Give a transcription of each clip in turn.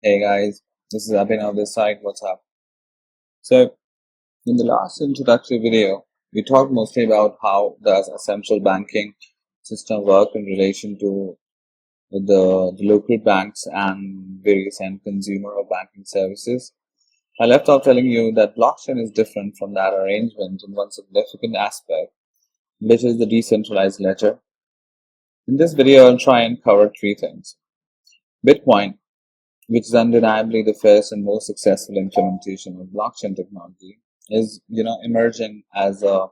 Hey guys, this is Abhinav this side. What's up? So, in the last introductory video, we talked mostly about how does a central banking system work in relation to the local banks and various end consumer of banking services. I left off telling you that blockchain is different from that arrangement in one significant aspect, which is the decentralized ledger. In this video, I'll try and cover three things. Bitcoin, which is undeniably the first and most successful implementation of blockchain technology, is emerging as a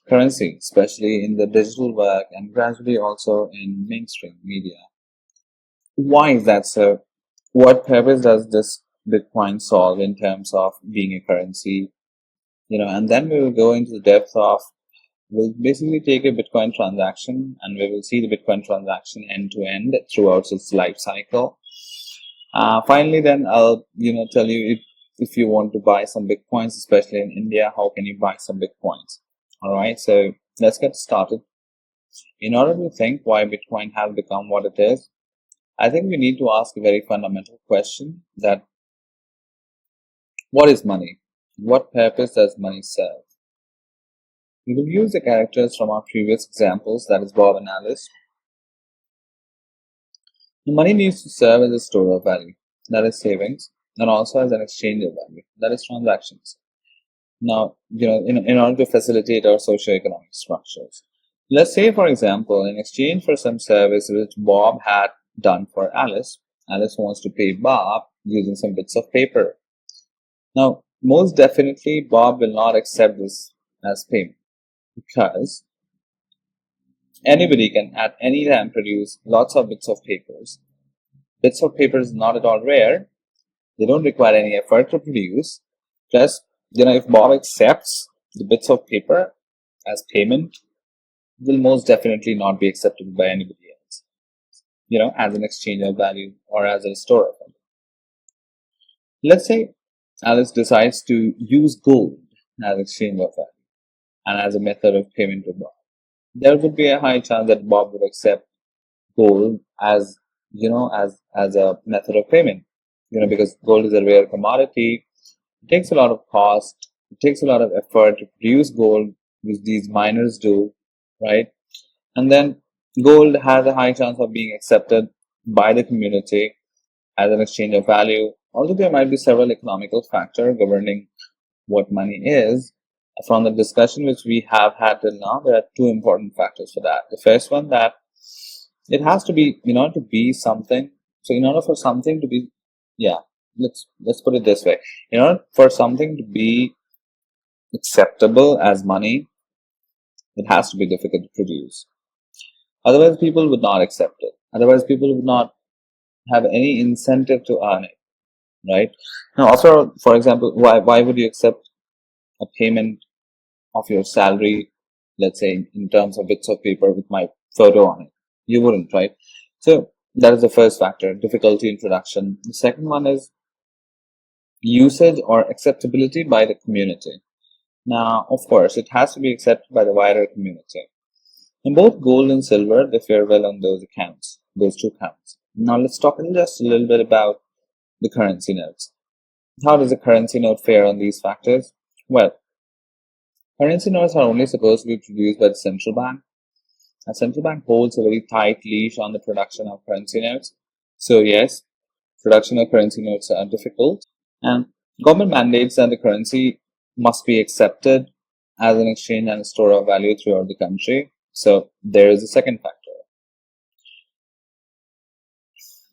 currency, especially in the digital world and gradually also in mainstream media. Why is that so? What purpose does this Bitcoin solve in terms of being a currency? And then we will go into the depth of we'll basically take a Bitcoin transaction and we will see the Bitcoin transaction end to end throughout its life cycle. Finally, then I'll tell you if you want to buy some bitcoins, especially in India, how can you buy some bitcoins? All right, so let's get started. In order to think why Bitcoin has become what it is, I think we need to ask a very fundamental question: that what is money? What purpose does money serve? We will use the characters from our previous examples, that is Bob and Alice. The money needs to serve as a store of value, that is savings, and also as an exchange of value, that is transactions. Now, in order to facilitate our socioeconomic structures. Let's say, for example, in exchange for some service which Bob had done for Alice, Alice wants to pay Bob using some bits of paper. Now, most definitely, Bob will not accept this as payment because anybody can at any time produce lots of bits of papers. Bits of paper is not at all rare. They don't require any effort to produce. Plus, if Bob accepts the bits of paper as payment, will most definitely not be accepted by anybody else, as an exchange of value or as a store of value. Let's say Alice decides to use gold as exchange of value and as a method of payment to Bob. There would be a high chance that Bob would accept gold as, as a method of payment, because gold is a rare commodity. It takes a lot of cost. It takes a lot of effort to produce gold, which these miners do, right? And then gold has a high chance of being accepted by the community as an exchange of value. Although there might be several economical factors governing what money is, from the discussion which we have had till now, there are two important factors for that. The first one, that it has to be, to be something. So in order for something to be, let's put it this way. In order for something to be acceptable as money, it has to be difficult to produce. Otherwise, people would not accept it. Otherwise, people would not have any incentive to earn it, right? Now, also, for example, why would you accept a payment of your salary, let's say, in terms of bits of paper with my photo on it? You wouldn't, right? So that is the first factor, difficulty introduction. The second one is usage or acceptability by the community. Now, of course, it has to be accepted by the wider community. And both gold and silver, they fare well on those accounts, those two accounts. Now let's talk just a little bit about the currency notes. How does a currency note fare on these factors? Well, currency notes are only supposed to be produced by the central bank. A central bank holds a very tight leash on the production of currency notes. So yes, production of currency notes are difficult, and government mandates that the currency must be accepted as an exchange and a store of value throughout the country. So there is a second factor.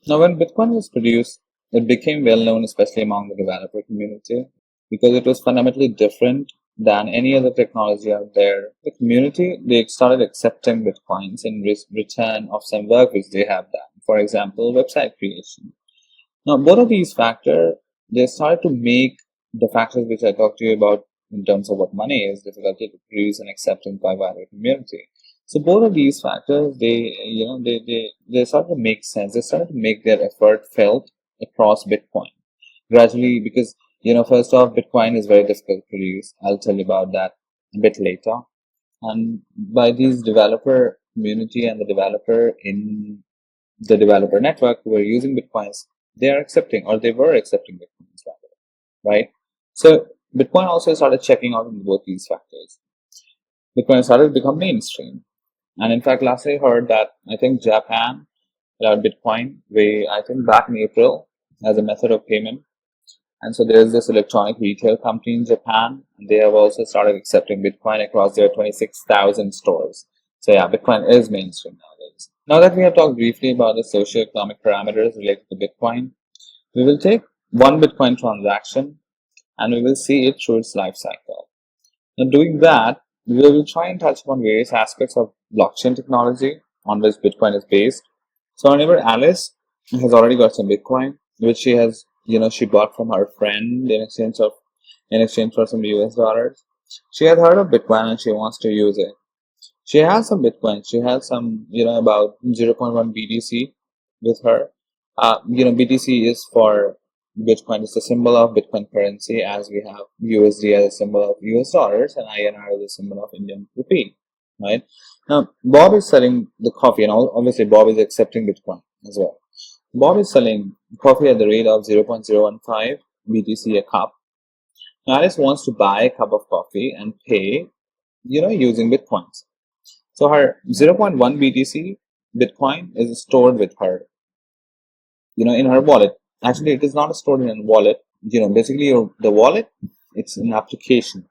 Now, when Bitcoin was produced, it became well known, especially among the developer community, because it was fundamentally different than any other technology out there. The community, they started accepting Bitcoins in return of some work which they have done. For example, website creation. Now, both of these factors, they started to make the factors which I talked to you about in terms of what money is, difficulty to produce and acceptance by wider community. So both of these factors, they started to make sense. They started to make their effort felt across Bitcoin gradually, because first off, Bitcoin is very difficult to produce. I'll tell you about that a bit later. And by these developer community and the developer in the developer network who are using Bitcoins, they are accepting, or they were accepting Bitcoins rather, right? So Bitcoin also started checking out in both these factors. Bitcoin started to become mainstream. And in fact, last I heard that I think Japan allowed Bitcoin way, I think back in April, as a method of payment. And so there's this electronic retail company in Japan, and they have also started accepting Bitcoin across their 26,000 stores. So yeah, Bitcoin is mainstream nowadays. Now that we have talked briefly about the socioeconomic parameters related to Bitcoin, we will take one Bitcoin transaction and we will see it through its life cycle. Now, doing that, we will try and touch upon various aspects of blockchain technology on which Bitcoin is based. So, our neighbor Alice has already got some Bitcoin, which she has, she bought from her friend in exchange for some US dollars. She has heard of Bitcoin and she wants to use it. She has some Bitcoin. She has some, about 0.1 BTC with her. BTC is for Bitcoin. It's a symbol of Bitcoin currency, as we have USD as a symbol of US dollars and INR as a symbol of Indian rupee, right? Now, Bob is selling the coffee, and obviously Bob is accepting Bitcoin as well. Bob is selling coffee at the rate of 0.015 BTC a cup. Now, Alice wants to buy a cup of coffee and pay, using Bitcoins. So her 0.1 BTC Bitcoin is stored with her, in her wallet. Actually, it is not stored in a wallet. Basically the wallet, it's an application.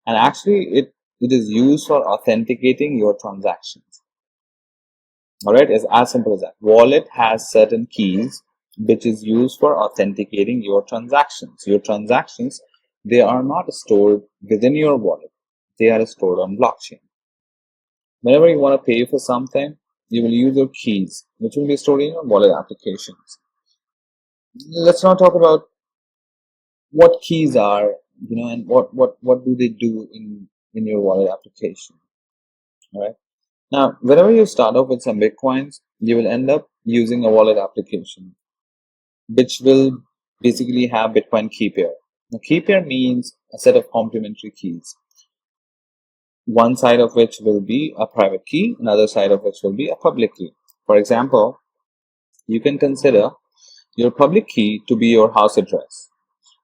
And actually it is used for authenticating your transactions. Alright, it's as simple as that. Wallet has certain keys which is used for authenticating your transactions. Your transactions, they are not stored within your wallet. They are stored on blockchain. Whenever you want to pay for something, you will use your keys, which will be stored in your wallet applications. Let's now talk about what keys are, and what do they do in your wallet application. All right. Now, whenever you start off with some Bitcoins, you will end up using a wallet application, which will basically have Bitcoin key pair. Now, key pair means a set of complementary keys. One side of which will be a private key, another side of which will be a public key. For example, you can consider your public key to be your house address.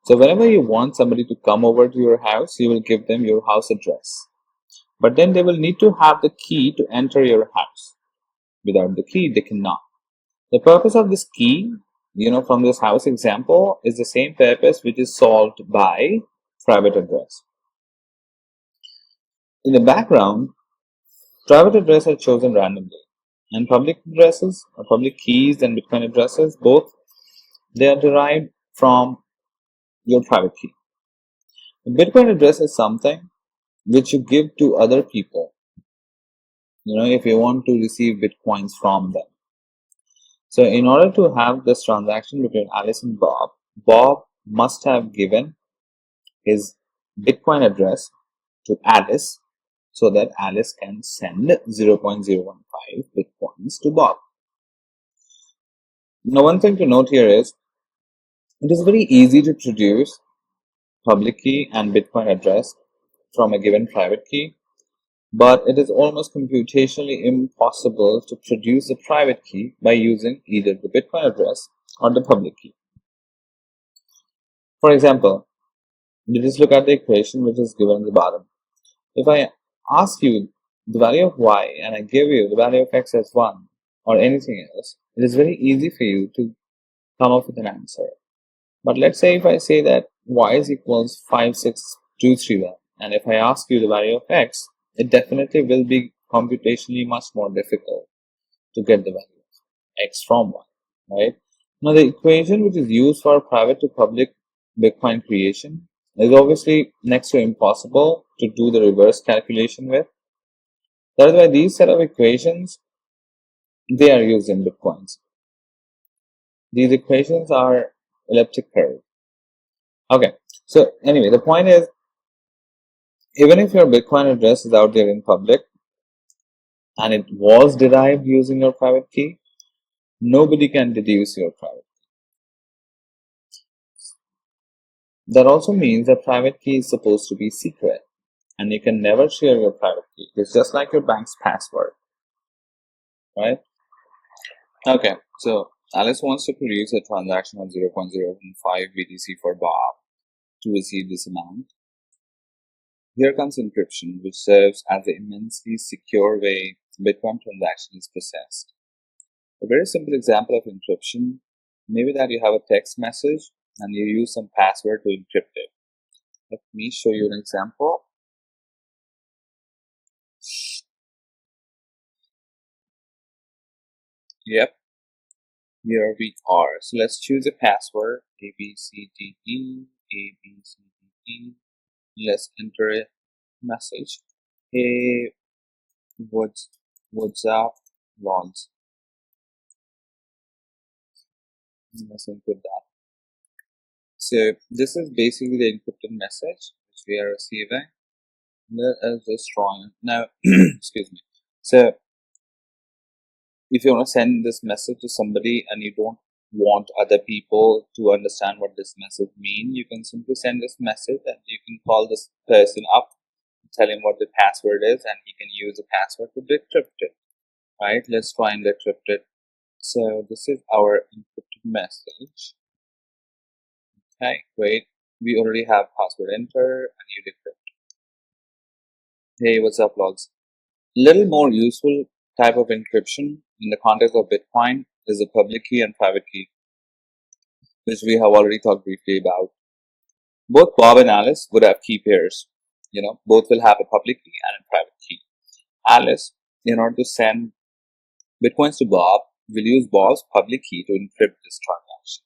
So whenever you want somebody to come over to your house, you will give them your house address. But then they will need to have the key to enter your house. Without the key, they cannot. The purpose of this key, from this house example, is the same purpose which is solved by private address. In the background, private addresses are chosen randomly, and public addresses or public keys and Bitcoin addresses, both, they are derived from your private key. The Bitcoin address is something which you give to other people, if you want to receive Bitcoins from them. So in order to have this transaction between Alice and Bob, Bob must have given his Bitcoin address to Alice so that Alice can send 0.015 Bitcoins to Bob. Now, one thing to note here is it is very easy to produce public key and Bitcoin address from a given private key, but it is almost computationally impossible to produce a private key by using either the Bitcoin address or the public key. For example, you just look at the equation which is given at the bottom. If I ask you the value of y and I give you the value of x as 1 or anything else, it is very easy for you to come up with an answer. But let's say if I say that y is equals 56231, and if I ask you the value of x, it definitely will be computationally much more difficult to get the value of x from y, right? Now, the equation which is used for private to public Bitcoin creation is obviously next to impossible to do the reverse calculation with. That is why these set of equations, they are used in Bitcoins. These equations are elliptic curve. Okay, so anyway, the point is, even if your Bitcoin address is out there in public and it was derived using your private key, nobody can deduce your private key. That also means that private key is supposed to be secret and you can never share your private key. It's just like your bank's password, right? Okay, so Alice wants to produce a transaction of 0.015 BTC for Bob to receive this amount. Here comes encryption, which serves as the immensely secure way Bitcoin transaction is processed. A very simple example of encryption may be that you have a text message and you use some password to encrypt it. Let me show you an example. Yep, here we are. So let's choose a password, ABCDE, ABCDE. Let's enter a message. Hey, what's up, logs? Let's input that. So this is basically the encrypted message which we are receiving. Let us just draw it. Now, excuse me. So if you want to send this message to somebody and you don't want other people to understand what this message means, you can simply send this message and you can call this person up, tell him what the password is, and he can use the password to decrypt it. Right? Let's try and decrypt it. So this is our encrypted message. Okay, great. We already have password enter and you decrypt. Hey, what's up, logs? Little more useful type of encryption in the context of Bitcoin is the public key and private key, which we have already talked briefly about. Both Bob and Alice would have key pairs. Both will have a public key and a private key. Alice, in order to send Bitcoins to Bob, will use Bob's public key to encrypt this transaction.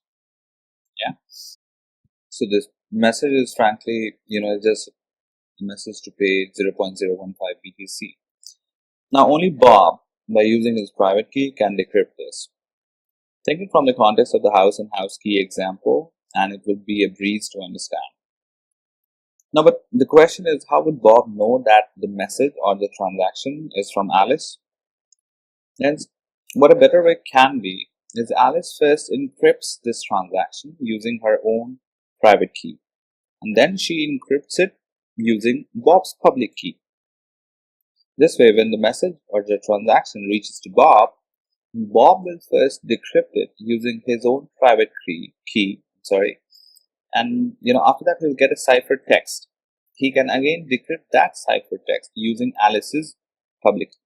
Yeah. So this message is frankly, just a message to pay 0.015 BTC. Now only Bob, by using his private key, can decrypt this. Take it from the context of the house and house key example, and it would be a breeze to understand. Now, but the question is, how would Bob know that the message or the transaction is from Alice? Hence, what a better way can be is Alice first encrypts this transaction using her own private key, and then she encrypts it using Bob's public key. This way, when the message or the transaction reaches to Bob will first decrypt it using his own private key, and after that he'll get a cipher text. He can again decrypt that cipher text using Alice's public key,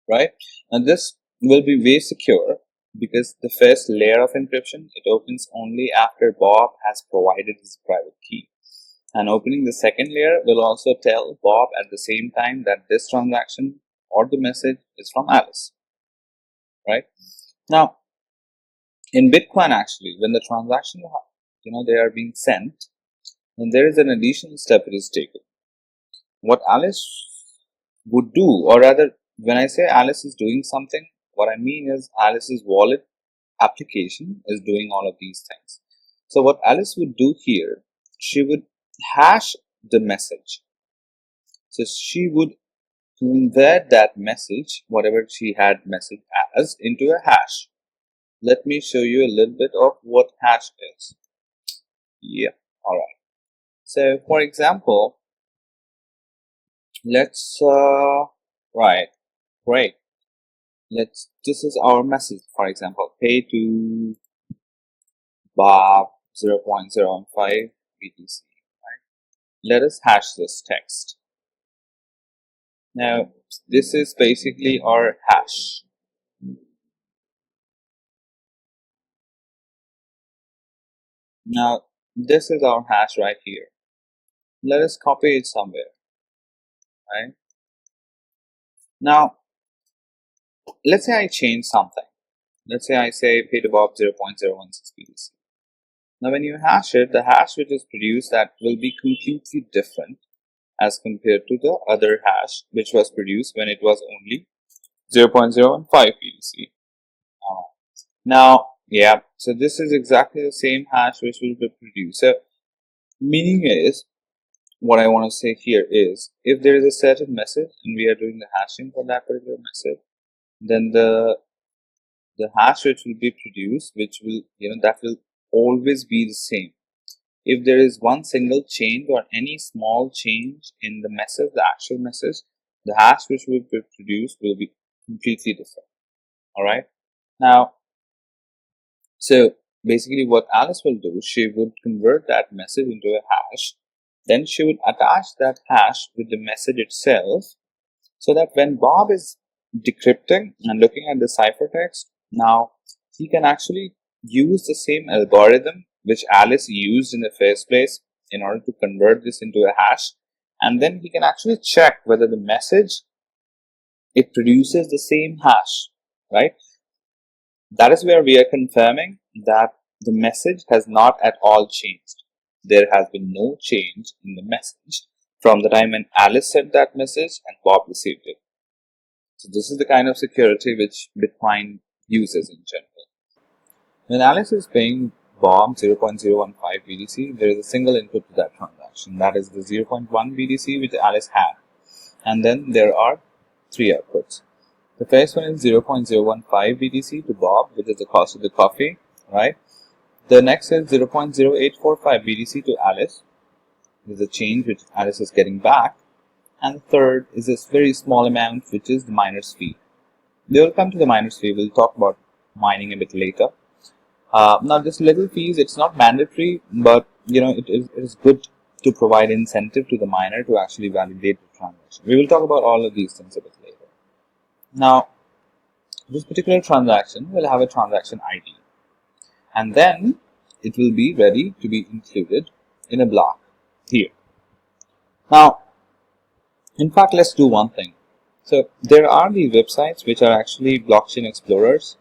right? And this will be way secure because the first layer of encryption, it opens only after Bob has provided his private key. And opening the second layer will also tell Bob at the same time that this transaction or the message is from Alice, right? Now, in Bitcoin, actually, when the transaction, they are being sent, then there is an additional step that is taken. What Alice would do, or rather, when I say Alice is doing something, what I mean is Alice's wallet application is doing all of these things. So what Alice would do here, she would hash the message. So she would convert that message, whatever she had message as, into a hash. Let me show you a little bit of what hash is. Yeah, alright. So for example, let's right, great. This is our message, for example, pay to Bob 0.015 BTC. Right? Let us hash this text. Now, this is basically our hash. Now, this is our hash right here. Let us copy it somewhere, right? Now, let's say I change something. Let's say I say pay to Bob 0.016 BTC. Now, when you hash it, the hash which is produced that will be completely different as compared to the other hash which was produced when it was only 0.015 BTC. Now, yeah, so this is exactly the same hash which will be produced. So, meaning is, what I want to say here is, if there is a certain message and we are doing the hashing for that particular message, then the hash which will be produced, which will, that will always be the same. If there is one single change or any small change in the message, the actual message, the hash which will be produced will be completely different. Alright. Now, so basically what Alice will do, she would convert that message into a hash. Then she would attach that hash with the message itself, so that when Bob is decrypting and looking at the ciphertext, now he can actually use the same algorithm which Alice used in the first place in order to convert this into a hash. And then he can actually check whether the message, it produces the same hash, right? That is where we are confirming that the message has not at all changed. There has been no change in the message from the time when Alice sent that message and Bob received it. So this is the kind of security which Bitcoin uses in general. When Alice is paying Bob 0.015 BTC, there is a single input to that transaction. That is the 0.1 BTC which Alice had. And then there are three outputs. The first one is 0.015 BTC to Bob, which is the cost of the coffee, right? The next is 0.0845 BTC to Alice. This is a change which Alice is getting back. And the third is this very small amount, which is the miner's fee. We will come to the miner's fee. We'll talk about mining a bit later. Now, this little fees, it's not mandatory, but it is good to provide incentive to the miner to actually validate the transaction. We will talk about all of these things a bit later. Now, this particular transaction will have a transaction ID, and then it will be ready to be included in a block here. Now, in fact, let's do one thing. So there are these websites which are actually blockchain explorers.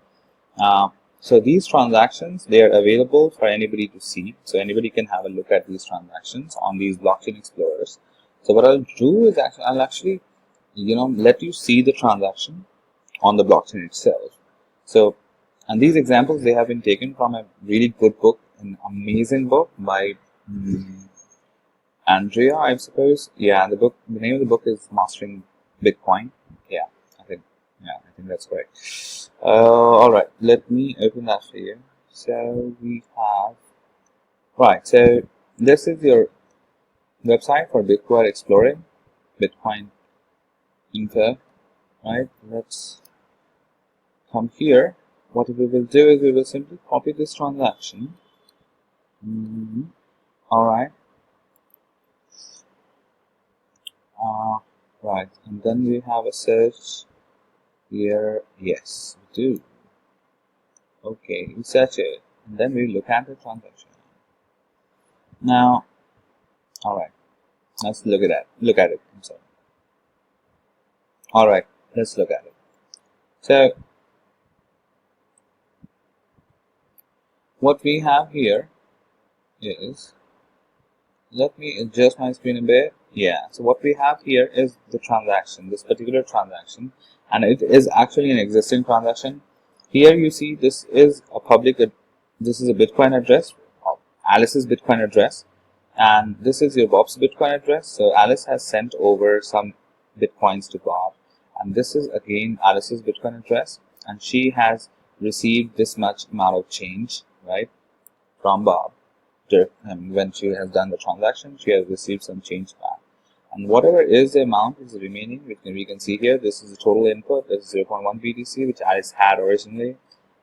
So these transactions, they are available for anybody to see. So anybody can have a look at these transactions on these blockchain explorers. So what I'll do is I'll actually, let you see the transaction on the blockchain itself. So, and these examples, they have been taken from a really good book, an amazing book by Andrea, I suppose. Yeah, the name of the book is Mastering Bitcoin. Yeah, I think that's correct. All right, let me open that for you. So we have, right, so this is your website for Bitcoin exploring, Bitcoin info, right? Let's come here. What we will do is we will simply copy this transaction. All right. Right, and then we have a search here. Yes, we do. Okay, we search it, and then we look at the transaction. Now, all right, let's look at it. I'm sorry. All right, let's look at it. So, what we have here is, let me adjust my screen a bit. Yeah, so what we have here is the transaction, this particular transaction, and it is actually an existing transaction. Here you see this is a this is a Bitcoin address, Alice's Bitcoin address, and this is your Bob's Bitcoin address. So Alice has sent over some Bitcoins to Bob, and this is again Alice's Bitcoin address, and she has received this much amount of change, right, from Bob. When she has done the transaction, she has received some change back, and whatever is the amount is remaining, which we can see here. This is the total input, that is 0.1 BTC, which Alice had originally,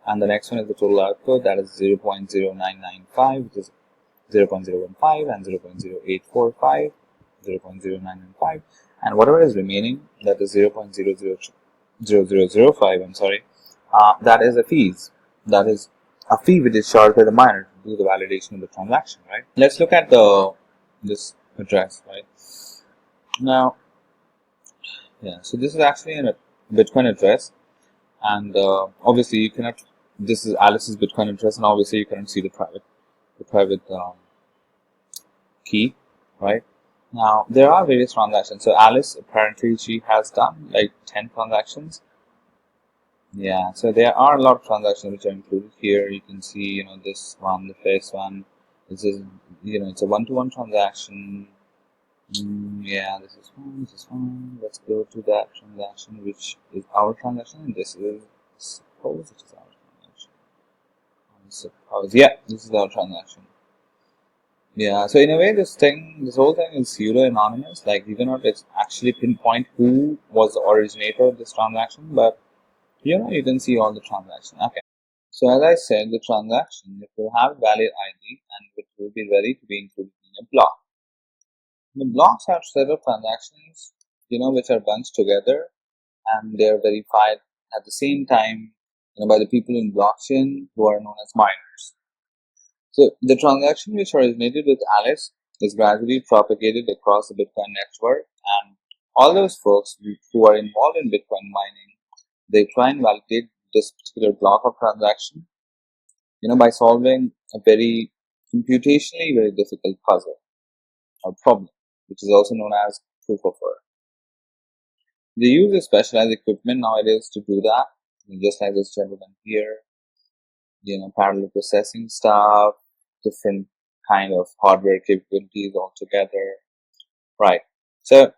and the next one is the total output, that is 0.0995, which is 0.015 and 0.0845, 0.0995, and whatever is remaining, that is 0.0005. I'm sorry, that is a fees. That is a fee which is charged by the miner to do the validation of the transaction, right? Let's look at this address, right? Now, yeah, so this is actually a Bitcoin address, and obviously you cannot. This is Alice's Bitcoin address, and obviously you cannot see the private key, right? Now there are various transactions. So Alice, apparently she has done like 10 transactions. Yeah, so there are a lot of transactions which are included here. You can see, this one, the first one. This is, it's a one-to-one transaction. Yeah, this is fine. Let's go to that transaction, which is our transaction, and this is, suppose it is our transaction. Yeah, this is our transaction. Yeah, so in a way, this whole thing is pseudo-anonymous. Like, you cannot actually pinpoint who was the originator of this transaction, but you can see all the transactions. Okay. So as I said, the transaction, it will have valid ID and it will be ready to be included in a block. The blocks are set of transactions, which are bunched together and they're verified at the same time, by the people in blockchain who are known as miners. So the transaction which originated with Alice is gradually propagated across the Bitcoin network, and all those folks who are involved in Bitcoin mining, they try and validate this particular block of transaction, by solving a very computationally very difficult puzzle or problem, which is also known as proof of work. They use a specialized equipment nowadays to do that, just like this gentleman here, parallel processing stuff, different kind of hardware capabilities altogether, right? So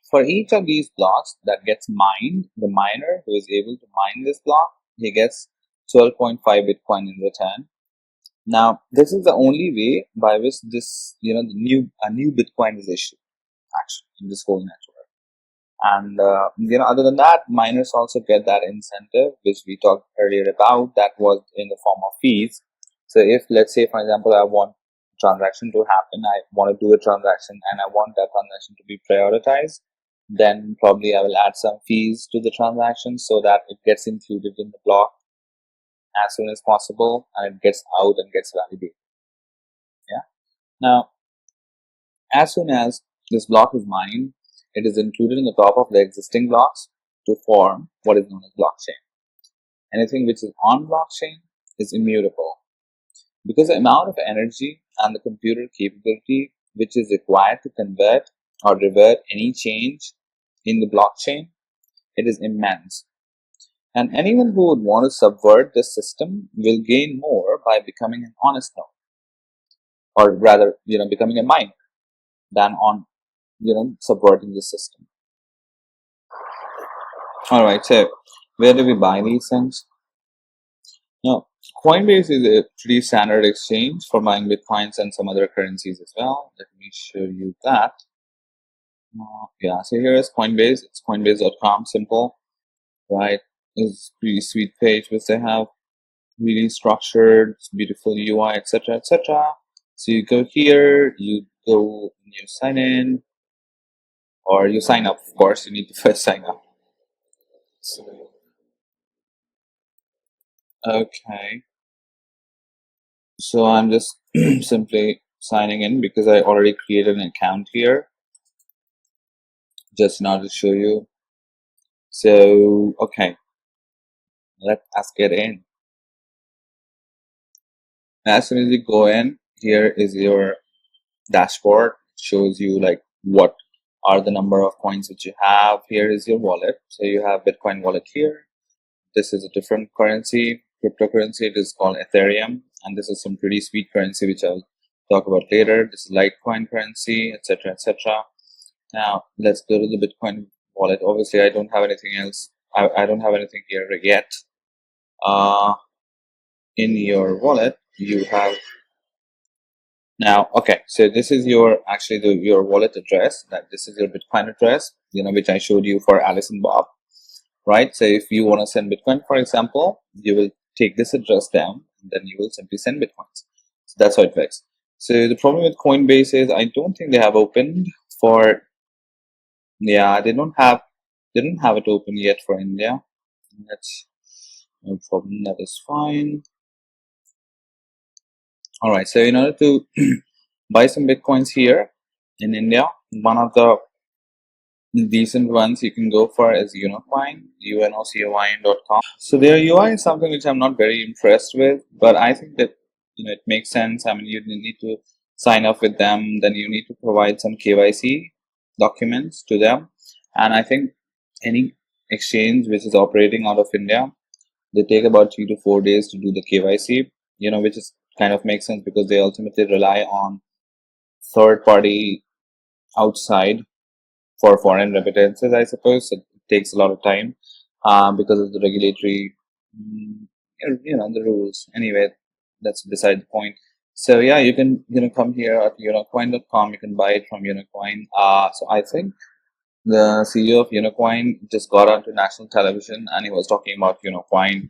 for each of these blocks that gets mined, the miner who is able to mine this block, he gets 12.5 Bitcoin in return. Now, this is the only way by which this, a new Bitcoin is issued, actually, in this whole network. And, other than that, miners also get that incentive, which we talked earlier about, that was in the form of fees. So if, let's say, for example, I want a transaction to happen, I want to do a transaction and I want that transaction to be prioritized, then probably I will add some fees to the transaction so that it gets included in the block as soon as possible and it gets out and gets validated. Yeah. Now, as soon as this block is mined, it is included in the top of the existing blocks to form what is known as blockchain. Anything which is on blockchain is immutable because the amount of energy and the computer capability which is required to convert or revert any change in the blockchain, it is immense. And anyone who would want to subvert this system will gain more by becoming an honest node, or rather, becoming a miner than on, subverting the system. All right, so where do we buy these things? Now, Coinbase is a pretty standard exchange for buying bitcoins and some other currencies as well. Let me show you that. Yeah, so here is Coinbase. It's coinbase.com, simple, right? It's a pretty sweet page which they have, really structured, beautiful UI, etc., etc. So you go here, you go, you sign in, or you sign up. Of course, you need to first sign up. So, okay. So I'm just simply signing in because I already created an account here just now to show you. So, okay, let us get in. As soon as you go in, here is your dashboard. It shows you like what are the number of coins that you have. Here is your wallet. So you have Bitcoin wallet here. This is a different currency, cryptocurrency. It is called Ethereum, and this is some pretty sweet currency which I'll talk about later. This is Litecoin currency, etc., etc. Now let's go to the Bitcoin wallet. Obviously, I don't have anything else. I don't have anything here yet. In your wallet, you have now. Okay, so this is your your wallet address. That this is your Bitcoin address. Which I showed you for Alice and Bob. Right. So if you want to send Bitcoin, for example, you will take this address down, and then you will simply send Bitcoins. So that's how it works. So the problem with Coinbase is I don't think they have opened for. Yeah, they don't have it open yet for India. That's no problem. That is fine. All right. So in order to buy some Bitcoins here in India, one of the decent ones you can go for is Unocoin, unocoin.com. So their UI is something which I'm not very impressed with, but I think that it makes sense. I mean, you need to sign up with them, then you need to provide some KYC documents to them, and I think any exchange which is operating out of India, they take about 3 to 4 days to do the KYC. Which is kind of makes sense because they ultimately rely on third party outside for foreign remittances, I suppose. It takes a lot of time because of the regulatory, the rules. Anyway, that's beside the point. So yeah, you can come here at unocoin.com. You can buy it from Unocoin. So I think The CEO of Unicoin just got onto national television and he was talking about Unicoin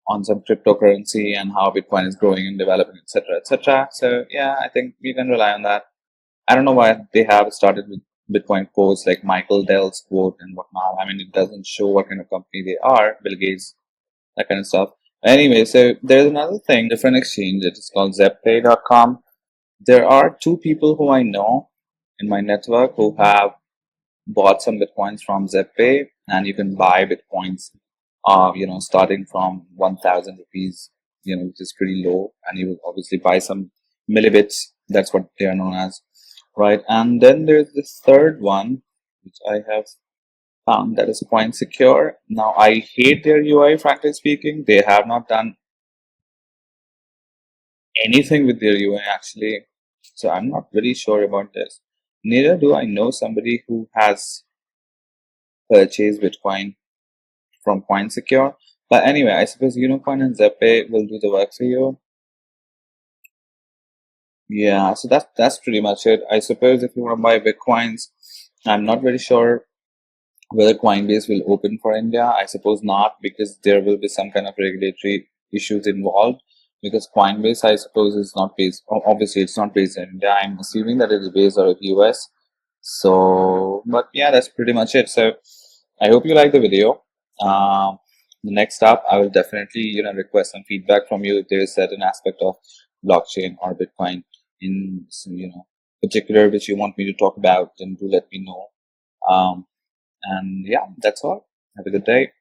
on some cryptocurrency and how Bitcoin is growing and developing, etc., etc. So yeah, I think we can rely on that. I don't know why they have started with Bitcoin quotes like Michael Dell's quote and whatnot. I mean, it doesn't show what kind of company they are, Bill Gates, that kind of stuff. Anyway, so there's another thing, different exchange. It is called ZepPay.com. There are two people who I know in my network who have bought some bitcoins from ZepPay, and you can buy bitcoins, starting from 1,000 rupees, which is pretty low, and you will obviously buy some millibits. That's what they are known as, right? And then there's this third one, which I have found, that is Coin Secure. Now, I hate their UI, frankly speaking. They have not done anything with their UI actually, so I'm not really sure about this. Neither do I know somebody who has purchased Bitcoin from CoinSecure. But anyway, I suppose Unicoin and ZepPay will do the work for you. Yeah, so that's pretty much it. I suppose if you want to buy Bitcoins, I'm not very sure whether Coinbase will open for India. I suppose not, because there will be some kind of regulatory issues involved. Because Coinbase, I suppose, is not based. Obviously, it's not based in India. I'm assuming that it is based out of US. So, but yeah, that's pretty much it. So, I hope you like the video. Um, the next up, I will definitely request some feedback from you if there is certain aspect of blockchain or Bitcoin in particular which you want me to talk about. Then do let me know. Um, and yeah, that's all. Have a good day.